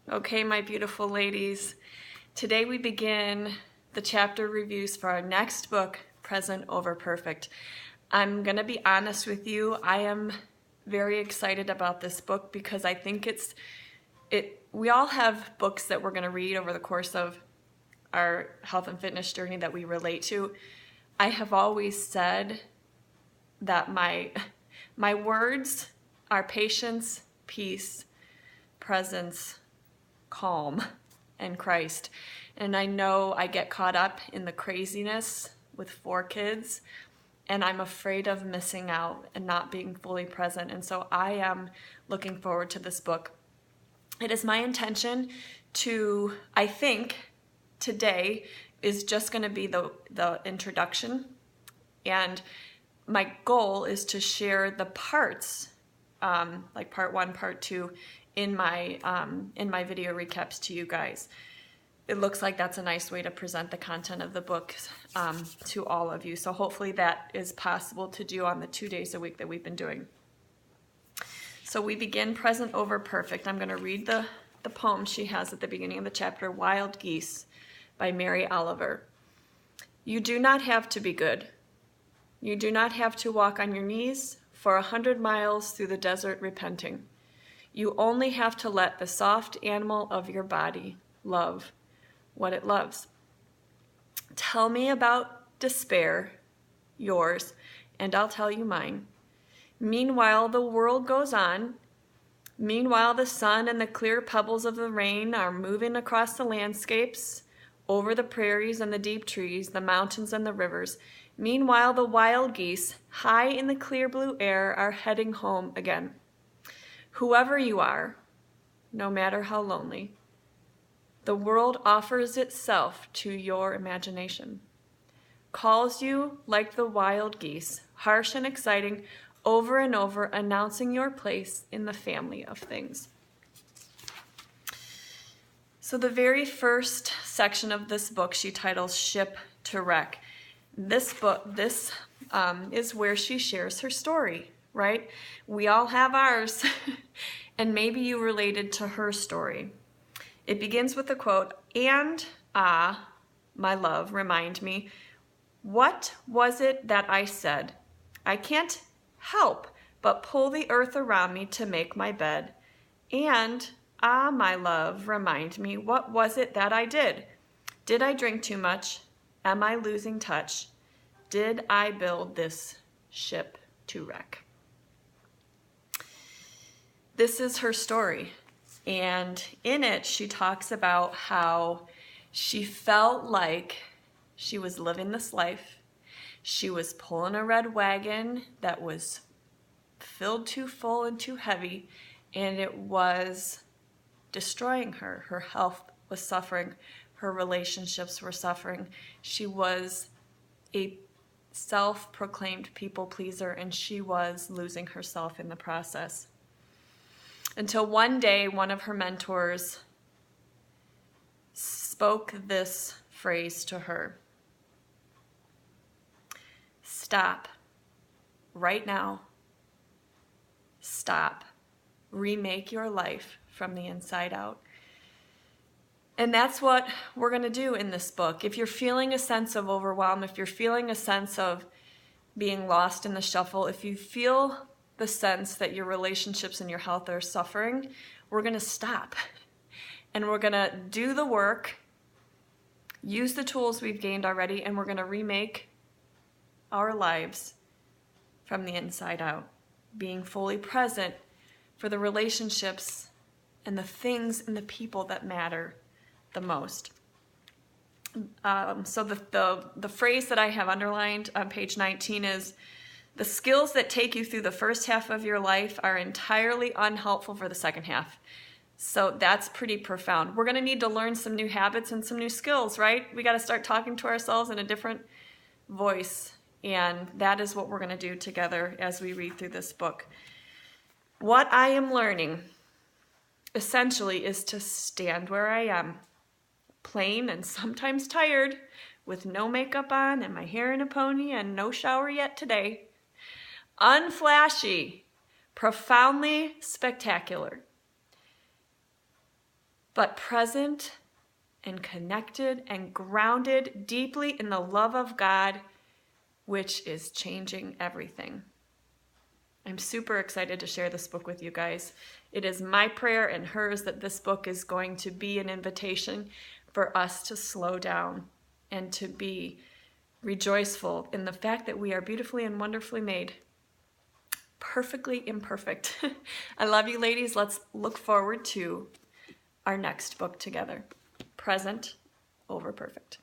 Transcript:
Okay, my beautiful ladies, today we begin the chapter reviews for our next book, Present Over Perfect. I'm going to be honest with you, I am very excited about this book because I think we all have books that we're going to read over the course of our health and fitness journey that we relate to. I have always said that my words are patience, peace, presence, calm, and Christ. And I know I get caught up in the craziness with 4 kids, and I'm afraid of missing out and not being fully present. And so I am looking forward to this book. It is my intention to, I think today is just going to be the introduction, and my goal is to share the parts, like part 1, part 2, in my video recaps to you guys. It looks like that's a nice way to present the content of the book to all of you. So hopefully that is possible to do on the 2 days a week that we've been doing. So we begin Present Over Perfect. I'm going to read the poem she has at the beginning of the chapter, Wild Geese by Mary Oliver. You do not have to be good. You do not have to walk on your knees for 100 miles through the desert repenting. You only have to let the soft animal of your body love what it loves. Tell me about despair, yours, and I'll tell you mine. Meanwhile, the world goes on. Meanwhile, the sun and the clear pebbles of the rain are moving across the landscapes, over the prairies and the deep trees, the mountains and the rivers. Meanwhile, the wild geese, high in the clear blue air, are heading home again. Whoever you are, no matter how lonely, the world offers itself to your imagination, calls you like the wild geese, harsh and exciting, over and over, announcing your place in the family of things. So the very first section of this book she titles Ship to Wreck. This is where she shares her story, right? We all have ours, and maybe you related to her story. It begins with a quote, "And, my love, remind me, what was it that I said? I can't help but pull the earth around me to make my bed. And, my love, remind me, what was it that I did? Did I drink too much? Am I losing touch? Did I build this ship to wreck?" This is her story, and in it she talks about how she felt like she was living this life. She was pulling a red wagon that was filled too full and too heavy, and it was destroying her. Her health was suffering. Her relationships were suffering. She was a self-proclaimed people pleaser, and she was losing herself in the process. Until one day, one of her mentors spoke this phrase to her: "Stop. Right now. Stop. Remake your life from the inside out." And that's what we're going to do in this book. If you're feeling a sense of overwhelm, if you're feeling a sense of being lost in the shuffle, if you feel the sense that your relationships and your health are suffering, we're going to stop. And we're going to do the work, use the tools we've gained already, and we're going to remake our lives from the inside out, being fully present for the relationships and the things and the people that matter the most. So the phrase that I have underlined on page 19 is, "The skills that take you through the first half of your life are entirely unhelpful for the second half." So that's pretty profound. We're going to need to learn some new habits and some new skills, right? We got to start talking to ourselves in a different voice, and that is what we're going to do together as we read through this book. What I am learning, essentially, is to stand where I am, plain and sometimes tired, with no makeup on and my hair in a pony and no shower yet today. Unflashy, profoundly spectacular. but present and connected and grounded deeply in the love of God, which is changing everything. I'm super excited to share this book with you guys. It is my prayer and hers that this book is going to be an invitation for us to slow down and to be rejoiceful in the fact that we are beautifully and wonderfully made, perfectly imperfect. I love you, ladies. Let's look forward to our next book together. Present over perfect.